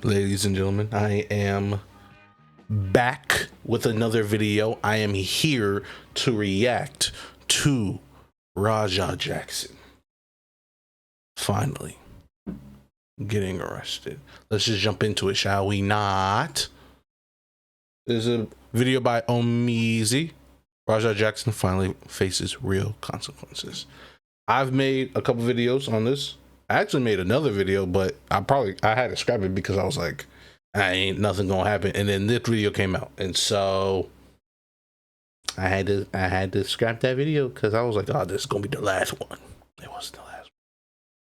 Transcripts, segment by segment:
Ladies and gentlemen, I am back with another video. I am here to react to Rampage Jackson finally getting arrested. Let's just jump into it, shall we not? There's a video by Omizi. Rampage Jackson finally faces real consequences. I've made a couple videos on this. I actually made another video, but I had to scrap it because I was like, ain't nothing gonna happen. And then this video came out, and so I had to scrap that video because I was like, oh, this is gonna be the last one. It wasn't the last one.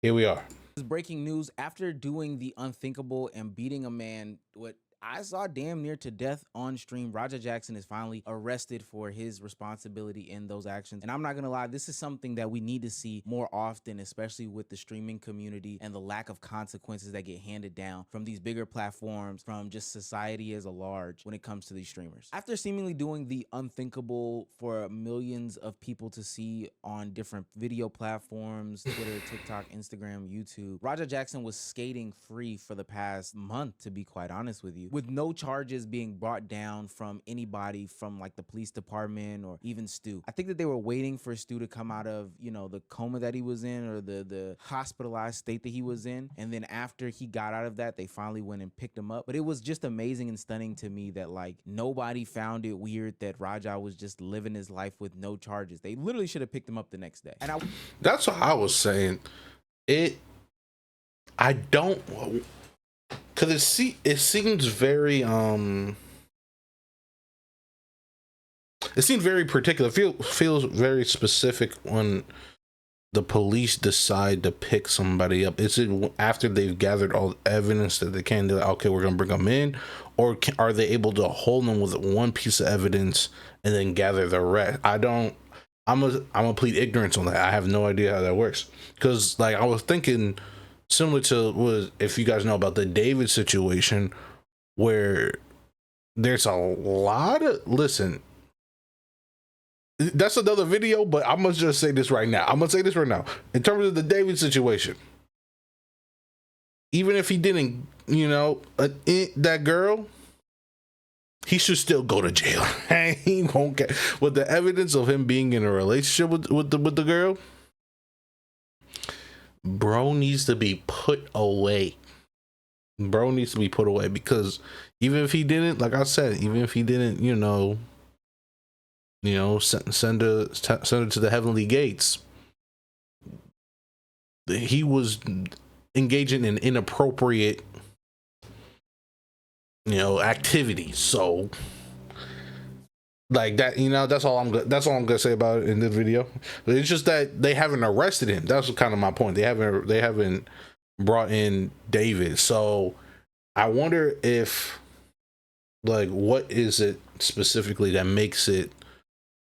Here we are. This is breaking news. After doing the unthinkable and beating a man what I saw damn near to death on stream, Rampage Jackson is finally arrested for his responsibility in those actions. And I'm not gonna lie, this is something that we need to see more often, especially with the streaming community and the lack of consequences that get handed down from these bigger platforms, from just society as a large when it comes to these streamers. After seemingly doing the unthinkable for millions of people to see on different video platforms, Twitter, TikTok, Instagram, YouTube, Rampage Jackson was skating free for the past month, to be quite honest with you, with no charges being brought down from anybody from like the police department or even Stu. I think that they were waiting for Stu to come out of, you know, the coma that he was in, or the hospitalized state that he was in. And then after he got out of that, they finally went and picked him up. But it was just amazing and stunning to me that like nobody found it weird that Raja was just living his life with no charges. They literally should have picked him up the next day. And That's what I was saying. I don't, because it seems very it seems very particular. Feels very specific when the police decide to pick somebody up. Is it after they've gathered all the evidence that they can? They're like, okay, we're gonna bring them in, or are they able to hold them with one piece of evidence and then gather the rest? I'm a plead ignorance on that. I have no idea how that works, because like I was thinking similar to if you guys know about the David situation, where there's a lot of, listen, that's another video, but I'm gonna just say this right now. In terms of the David situation, even if he didn't, you know, that girl, he should still go to jail. He won't get, with the evidence of him being in a relationship with the girl. Bro needs to be put away. Because even if he didn't, like I said, even if he didn't, you know, send her to the heavenly gates, he was engaging in inappropriate, you know, activities. So like that, you know, that's all I'm gonna say about it in this video. But it's just that they haven't arrested him. That's kind of my point. They haven't brought in David. So I wonder if, like, what is it specifically that makes it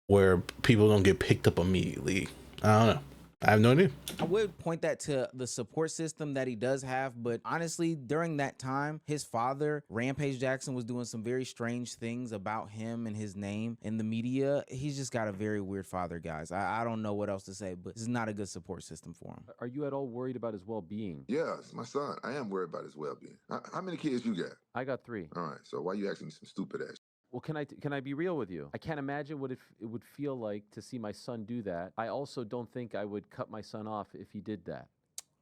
where people don't get picked up immediately? I don't know. I have no idea. I would point that to the support system that he does have, but honestly, during that time, his father, Rampage Jackson, was doing some very strange things about him and his name in the media. He's just got a very weird father, guys. I don't know what else to say, but this is not a good support system for him. Are you at all worried about his well-being? Yeah, it's my son. I am worried about his well-being. How many kids you got? I got 3. All right, so why you asking me some stupid ass? Well, can I be real with you? I can't imagine what it would feel like to see my son do that. I also don't think I would cut my son off if he did that.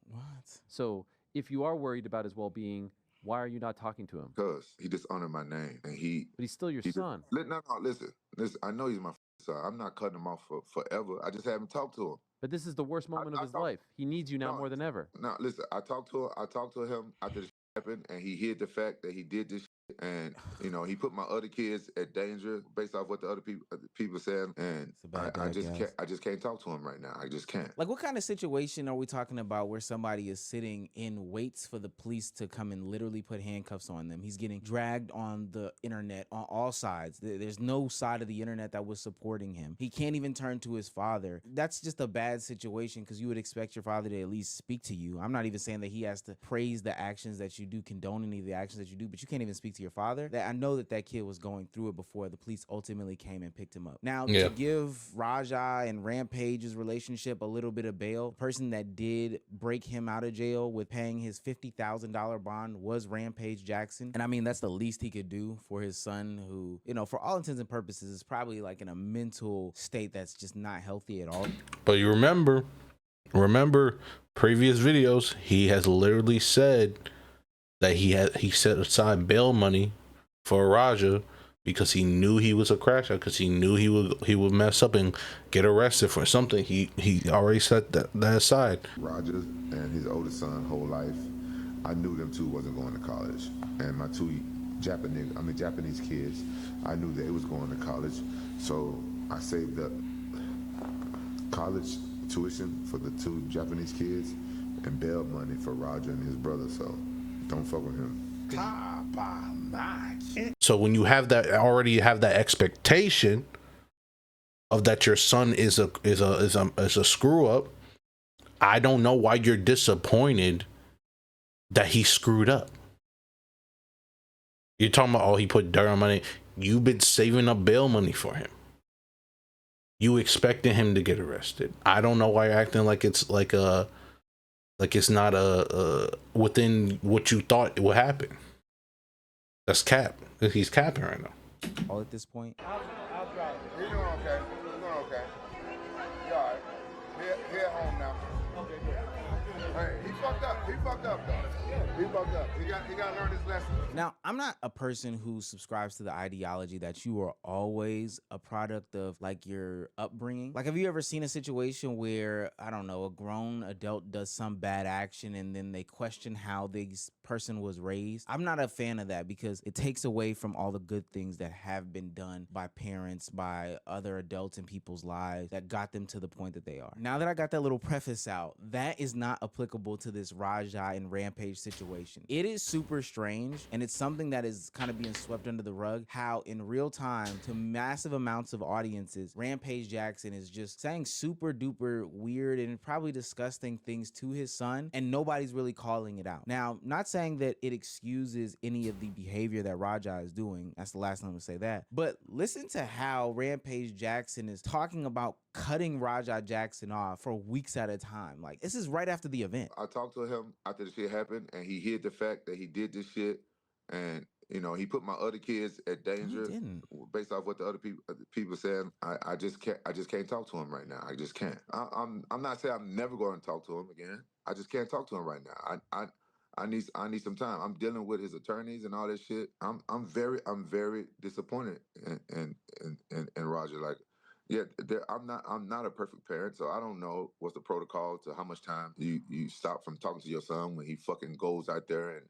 What? So if you are worried about his well-being, why are you not talking to him? Because he dishonored my name, and But he's still your son. No, listen. I know he's my son. I'm not cutting him off for forever. I just haven't talked to him. But this is the worst moment of his life. He needs you now more than ever. No, listen. I talked to him after this happened, and he hid the fact that he did this. And you know, he put my other kids at danger based off what the other people said, and I just can't talk to him right now. I just can't. Like, what kind of situation are we talking about where somebody is sitting in waits for the police to come and literally put handcuffs on them? He's getting dragged on the internet on all sides. There's no side of the internet that was supporting him. He can't even turn to his father. That's just a bad situation, because you would expect your father to at least speak to you. I'm not even saying that he has to praise the actions that you do, condone any of the actions that you do, but you can't even speak to to your father, that I know that that kid was going through it before the police ultimately came and picked him up. Now, to give Raja and Rampage's relationship a little bit of bail, the person that did break him out of jail with paying his $50,000 bond was Rampage Jackson. And I mean, that's the least he could do for his son, who, you know, for all intents and purposes, is probably like in a mental state that's just not healthy at all. But you remember previous videos, he has literally said that he set aside bail money for Raja because he knew he was a crash out, because he knew he would mess up and get arrested for something. He already set that aside. Raja and his oldest son, whole life, I knew them two wasn't going to college, and my two Japanese kids, I knew they was going to college, so I saved up college tuition for the two Japanese kids and bail money for Raja and his brother. So don't fuck with him. So when you already have that expectation of that your son is a screw up, I don't know why you're disappointed that he screwed up. You're talking about, oh, he put dirt on money. You've been saving up bail money for him. You expected him to get arrested. I don't know why you're acting like it's it's not within what you thought would happen. That's cap. He's capping right now. All at this point. I'll drive it. You're doing okay. You're doing okay. You're all right. He at home now. Okay, good. Hey, he fucked up. He fucked up, though. He fucked up. He got to learn his lesson. Now, I'm not a person who subscribes to the ideology that you are always a product of like your upbringing. Like, have you ever seen a situation where, I don't know, a grown adult does some bad action and then they question how this person was raised? I'm not a fan of that because it takes away from all the good things that have been done by parents, by other adults in people's lives that got them to the point that they are. Now that I got that little preface out, that is not applicable to this Raja and Rampage situation. It is super strange, and it's something that is kind of being swept under the rug, how in real time to massive amounts of audiences, Rampage Jackson is just saying super duper weird and probably disgusting things to his son, and nobody's really calling it out. Now, not saying that it excuses any of the behavior that Raja is doing. That's the last time I'm gonna say that. But listen to how Rampage Jackson is talking about cutting Raja Jackson off for weeks at a time. Like, this is right after the event. I talked to him after the shit happened, and he hid the fact that he did this shit, and you know, he put my other kids at danger. He didn't. Based off what the other people saying. I just can't talk to him right now. I just can't. I'm not saying I'm never going to talk to him again. I just can't talk to him right now. I need some time. I'm dealing with his attorneys and all this shit. I'm very disappointed in Raja. Like, yeah, I'm not a perfect parent, so I don't know what's the protocol to how much time you stop from talking to your son when he fucking goes out there and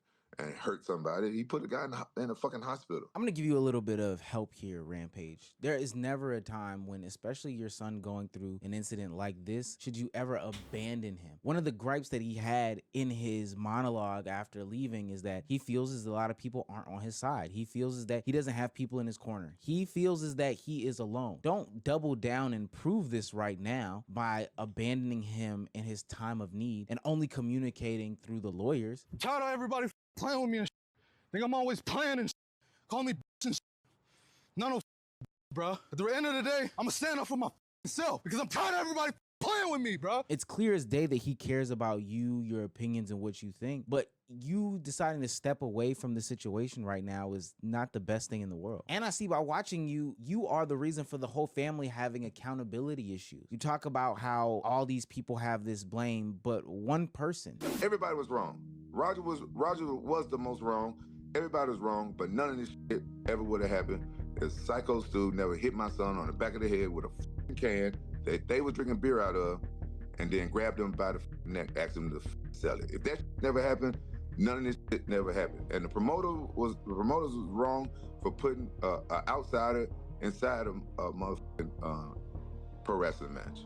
hurt somebody. He put a guy in a fucking hospital. I'm gonna give you a little bit of help here, Rampage. There is never a time when, especially your son going through an incident like this, should you ever abandon him. One of the gripes that he had in his monologue after leaving is that he feels as a lot of people aren't on his side. He feels as that he doesn't have people in his corner. He feels as that he is alone. Don't double down and prove this right now by abandoning him in his time of need and only communicating through the lawyers. I'm tired of everybody playing with me and think I'm always playing and call me and no, bro. At the end of the day, I'm gonna stand up for my self because I'm tired of everybody playing with me, bro. It's clear as day that he cares about you, your opinions, and what you think, but you deciding to step away from the situation right now is not the best thing in the world. And I see by watching you, you are the reason for the whole family having accountability issues. You talk about how all these people have this blame, but one person. Everybody was wrong. Raja was the most wrong. Everybody was wrong, but none of this shit ever would have happened. This psycho Stu never hit my son on the back of the head with a can that they were drinking beer out of, and then grabbed him by the neck, asked him to sell it. If that never happened, none of this shit never happened. And the promoters was wrong for putting an outsider inside a motherfucking pro wrestling match.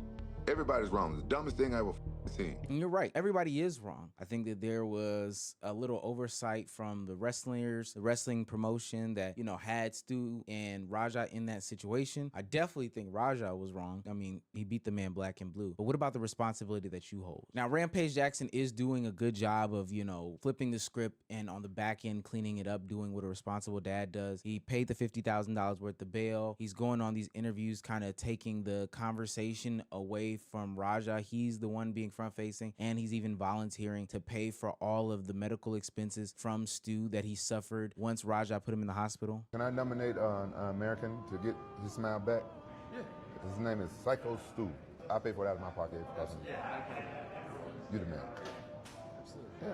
Everybody's wrong. The dumbest thing I ever And you're right. Everybody is wrong. I think that there was a little oversight from the wrestlers, the wrestling promotion that, you know, had Stu and Raja in that situation. I definitely think Raja was wrong. I mean, he beat the man black and blue. But what about the responsibility that you hold? Now, Rampage Jackson is doing a good job of, you know, flipping the script and on the back end cleaning it up, doing what a responsible dad does. He paid the $50,000 worth of bail. He's going on these interviews, kind of taking the conversation away from Raja. He's the one being front facing, and he's even volunteering to pay for all of the medical expenses from Stu that he suffered once Raja put him in the hospital. Can I nominate an American to get his smile back? Yeah. His name is Psycho Stu. I'll pay for that out of my pocket. You the man. Absolutely. Yeah.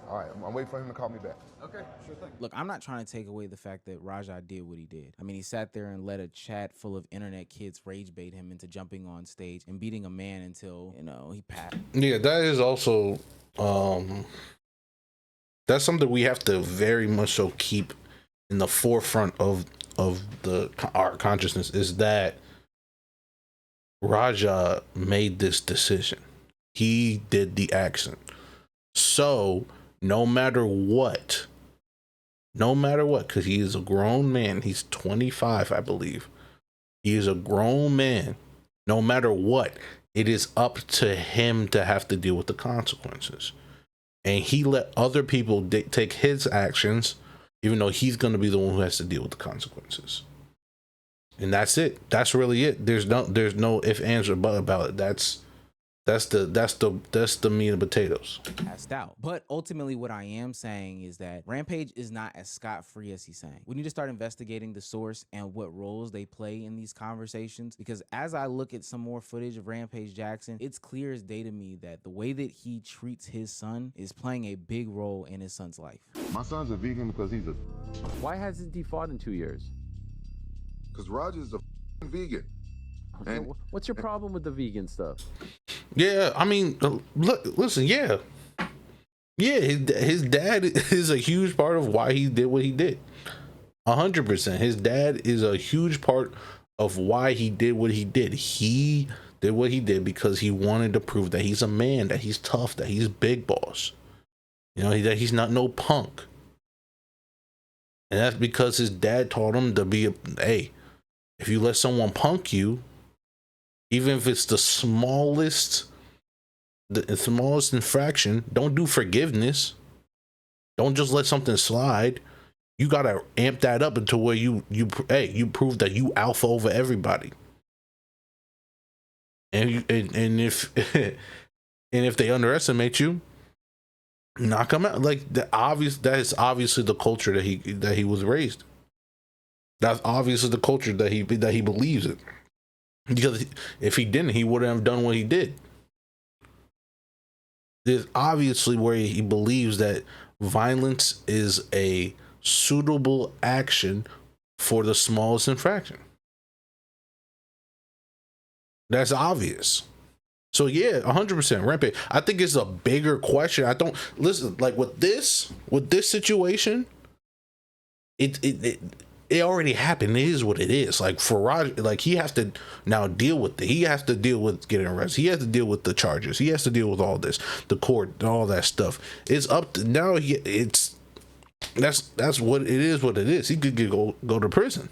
All right, I'm waiting for him to call me back. Okay, sure thing. Look, I'm not trying to take away the fact that Raja did what he did. I mean, he sat there and let a chat full of internet kids rage bait him into jumping on stage and beating a man until, you know, he passed. Yeah, that is also that's something we have to very much so keep in the forefront of our consciousness, is that Raja made this decision. He did the action. So no matter what, because he is a grown man, he's 25, I believe. He is a grown man. No matter what, it is up to him to have to deal with the consequences. And he let other people take his actions, even though he's going to be the one who has to deal with the consequences. And that's it. That's really it. There's no if, ands, or but about it. That's the meat and potatoes. Passed out. But ultimately what I am saying is that Rampage is not as scot-free as he's saying. We need to start investigating the source and what roles they play in these conversations, because as I look at some more footage of Rampage Jackson, it's clear as day to me that the way that he treats his son is playing a big role in his son's life. My son's a vegan because he's a... Why hasn't he fought in 2 years? Because Roger's a vegan. And what's your problem with the vegan stuff? Yeah, I mean, listen, yeah, his dad is a huge part of why he did what he did. 100%. His dad is a huge part of why he did what he did. He did what he did because he wanted to prove that he's a man, that he's tough, that he's big boss. You know, that he's not no punk. And that's because his dad taught him to be hey, if you let someone punk you, even if it's the smallest infraction, don't do forgiveness. Don't just let something slide. You gotta amp that up until where you prove that you alpha over everybody. And if and if they underestimate you, knock them out. Like that is obviously the culture that he was raised. That's obviously the culture that he believes in. Because if he didn't, he wouldn't have done what he did. There's obviously where he believes that violence is a suitable action for the smallest infraction. That's obvious. So yeah, 100% Rampage. I think it's a bigger question. I don't listen, like with this situation, it already happened. It is what it is. Like for Roger, like he has to now deal with it. He has to deal with getting arrested. He has to deal with the charges. He has to deal with all this, the court, and all that stuff. It's up to now. That's what it is. What it is. He could go to prison.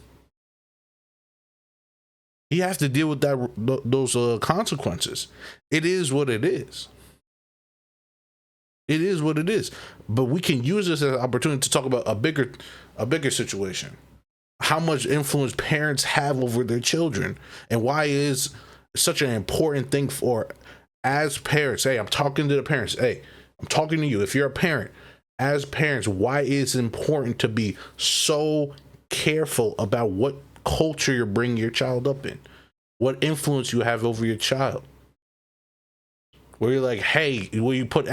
He has to deal with those consequences. It is what it is. It is what it is. But we can use this as an opportunity to talk about a bigger situation. How much influence parents have over their children, and why is such an important thing for as parents. Hey, I'm talking to the parents. Hey, I'm talking to you. If you're a parent, as parents, why is it important to be so careful about what culture you're bringing your child up in, what influence you have over your child? Where you're like, hey, where you put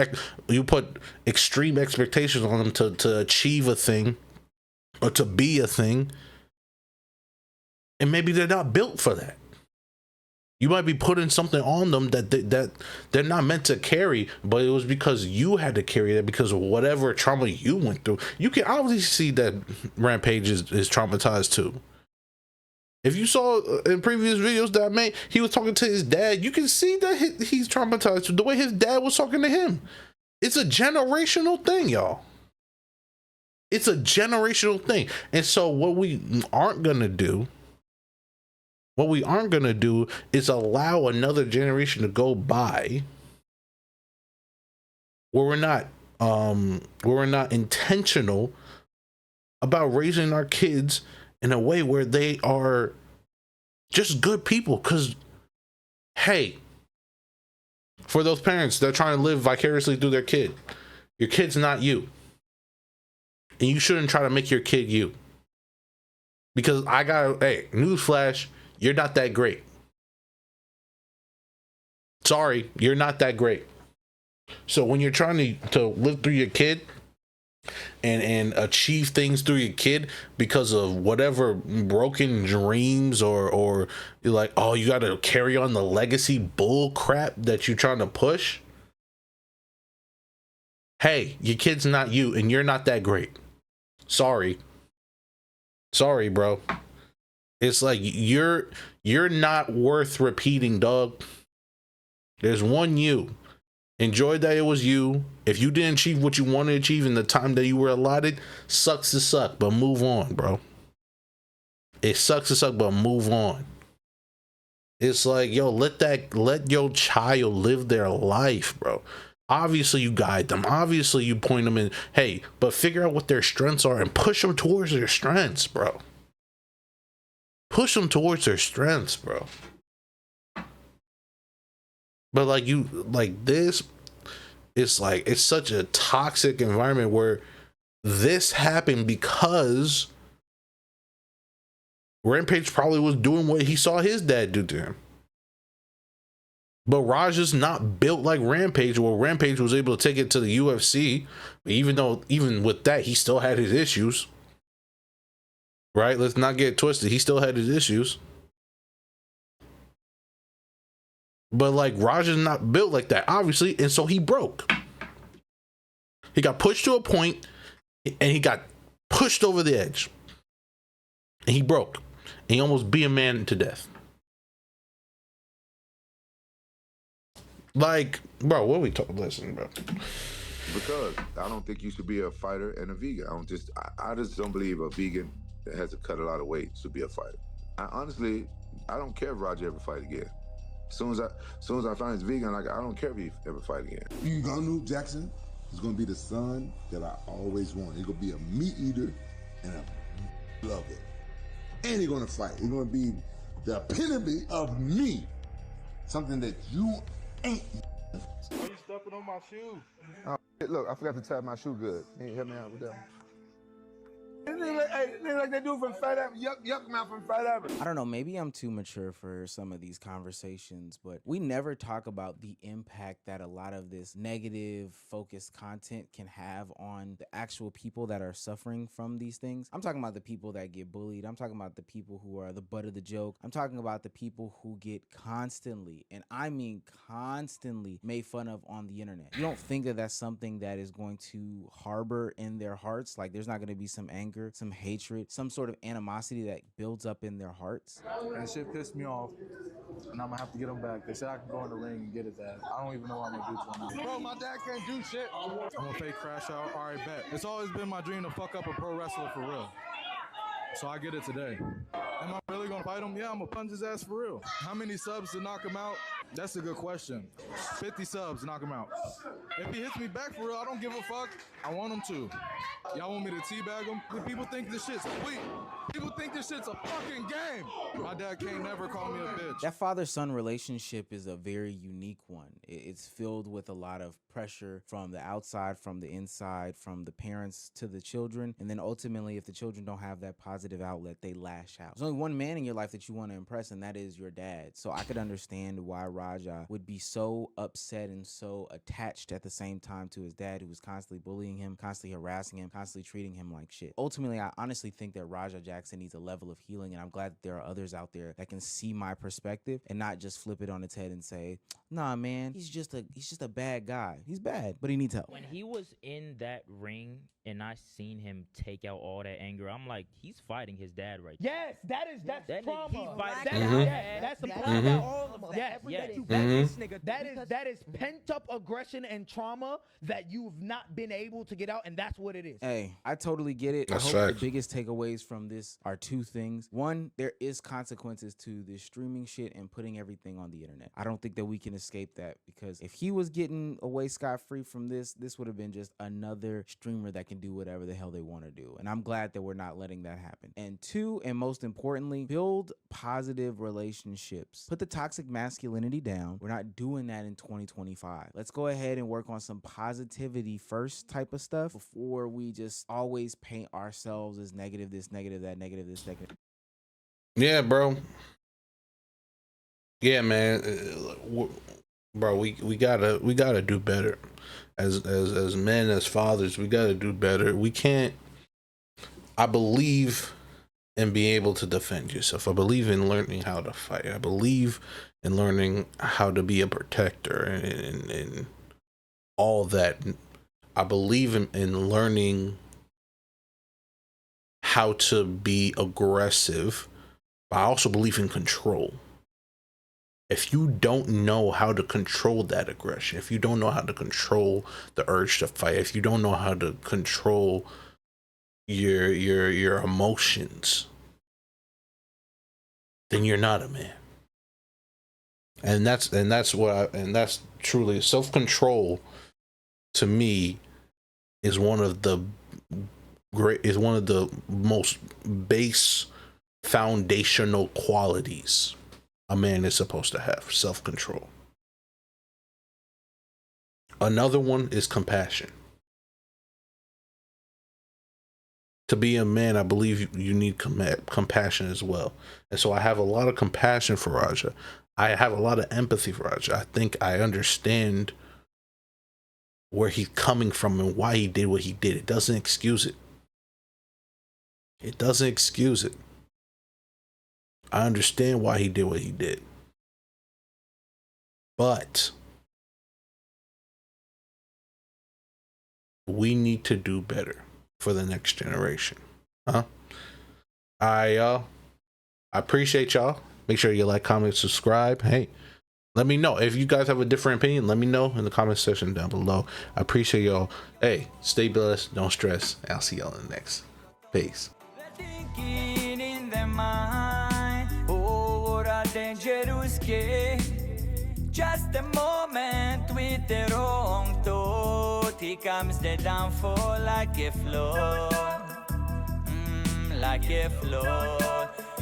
extreme expectations on them to achieve a thing or to be a thing. And maybe they're not built for that. You might be putting something on them that they're not meant to carry, but it was because you had to carry that because of whatever trauma you went through. You can obviously see that Rampage is traumatized too. If you saw in previous videos that I made, he was talking to his dad. You can see that he's traumatized the way his dad was talking to him. It's a generational thing, y'all. It's a generational thing. And so what we aren't going to do is allow another generation to go by where we're not intentional about raising our kids in a way where they are just good people. Because, hey, for those parents that are trying to live vicariously through their kid, your kid's not you. And you shouldn't try to make your kid you. Because newsflash, you're not that great. Sorry, you're not that great. So when you're trying to live through your kid and achieve things through your kid because of whatever broken dreams or you're like, oh, you got to carry on the legacy bull crap that you're trying to push. Hey, your kid's not you and you're not that great. Sorry, bro. It's like you're not worth repeating, dog. There's one you. Enjoy that it was you. If you didn't achieve what you wanted to achieve in the time that you were allotted, sucks to suck, but move on, bro. It sucks to suck, but move on. It's like, yo, let your child live their life, bro. Obviously, you guide them. Obviously, you point them in. Hey, but figure out what their strengths are and push them towards their strengths, bro. Push them towards their strengths, bro. But this, it's such a toxic environment where this happened because Rampage probably was doing what he saw his dad do to him. But Raja's not built like Rampage, where Rampage was able to take it to the UFC. Even with that, he still had his issues. Right? Let's not get twisted. He still had his issues. But Raja's not built like that, obviously. And so he broke. He got pushed to a point and he got pushed over the edge. And he broke. And he almost beat a man to death. Bro, what are we talking? Listen, bro. Because I don't think you should be a fighter and a vegan. I just don't believe a vegan that has to cut a lot of weight should be a fighter. I don't care if Roger ever fight again. As soon as I find he's vegan, I don't care if he ever fight again. Rampage Jackson is gonna be the son that I always wanted. He's gonna be a meat eater and a lover. And he's gonna fight. He's gonna be the epitome of me. Something that you ain't. Why you stepping on my shoe? Oh, look, I forgot to tie my shoe good. Can you help me out with that? Like they do from Fat Avenue. Yuck mouth from Fat Avenue. I don't know, maybe I'm too mature for some of these conversations, but we never talk about the impact that a lot of this negative focused content can have on the actual people that are suffering from these things. I'm talking about the people that get bullied. I'm talking about the people who are the butt of the joke. I'm talking about the people who get constantly, and I mean constantly, made fun of on the internet. You don't think that that's something that is going to harbor in their hearts? Like there's not going to be some anger, some hatred, some sort of animosity that builds up in their hearts. That shit pissed me off, and I'm gonna have to get them back. They said I can go in the ring and get it back. I don't even know what I'm gonna do to them. Bro, my dad can't do shit. I'm gonna fake crash out. All right, bet. It's always been my dream to fuck up a pro wrestler for real. So I get it today. Am I really gonna fight him? Yeah, I'm gonna punch his ass for real. How many subs to knock him out? That's a good question. 50 subs to knock him out. If he hits me back for real, I don't give a fuck. I want him to. Y'all want me to teabag him? People think this shit's sweet. People think this shit's a fucking game. My dad can't never call me a bitch. That father-son relationship is a very unique one. It's filled with a lot of pressure from the outside, from the inside, from the parents to the children. And then ultimately, if the children don't have that positive outlet, they lash out. There's only one man in your life that you want to impress, and that is your dad. So I could understand why Raja would be so upset and so attached at the same time to his dad, who was constantly bullying him, constantly harassing him, constantly treating him like shit. Ultimately, I honestly think that Raja Jackson needs a level of healing, and I'm glad that there are others out there that can see my perspective and not just flip it on its head and say, nah, man, he's just a bad guy. He's bad, but he needs help. When he was in that ring and I seen him take out all that anger, I'm like, he's fighting his dad right now. Yes, that is trauma. That's a that is pent up aggression and trauma that you've not been able to get out, and that's what it is. Hey, I totally get it. That's I hope facts. the biggest takeaways from this are two things. One, there is consequences to this streaming shit and putting everything on the internet. I don't think that we can escape that, because if he was getting away scot-free from this would have been just another streamer that can do whatever the hell they want to do. And I'm glad that we're not letting that happen. And two, and most importantly, build positive relationships. Put the toxic masculinity down. We're not doing that in 2025. Let's go ahead and work on some positivity first type of stuff before we just always paint ourselves as negative, this, negative, that, negative, this, negative. Yeah, bro. Yeah, man. Bro, we gotta do better. As men, as fathers, we gotta do better. We can't. I believe in being able to defend yourself. I believe in learning how to fight. I believe in learning how to be a protector and all that. I believe in learning how to be aggressive, but I also believe in control. If you don't know how to control that aggression, if you don't know how to control the urge to fight, if you don't know how to control your emotions, then you're not a man. And that's truly self-control. To me, is one of the most base foundational qualities a man is supposed to have. Self-control. Another one is compassion. To be a man, I believe you need compassion as well. And so I have a lot of compassion for Raja. I have a lot of empathy for Raja. I think I understand where he's coming from and why he did what he did. It doesn't excuse it. It doesn't excuse it. I understand why he did what he did. But we need to do better for the next generation. I appreciate y'all. Make sure you like, comment, subscribe. Hey, let me know if you guys have a different opinion. Let me know in the comment section down below. I appreciate y'all. Hey, stay blessed, don't stress. I'll see y'all in the next. Peace. Just a moment with the wrong thought. Here comes the downfall like a flood, like a flood.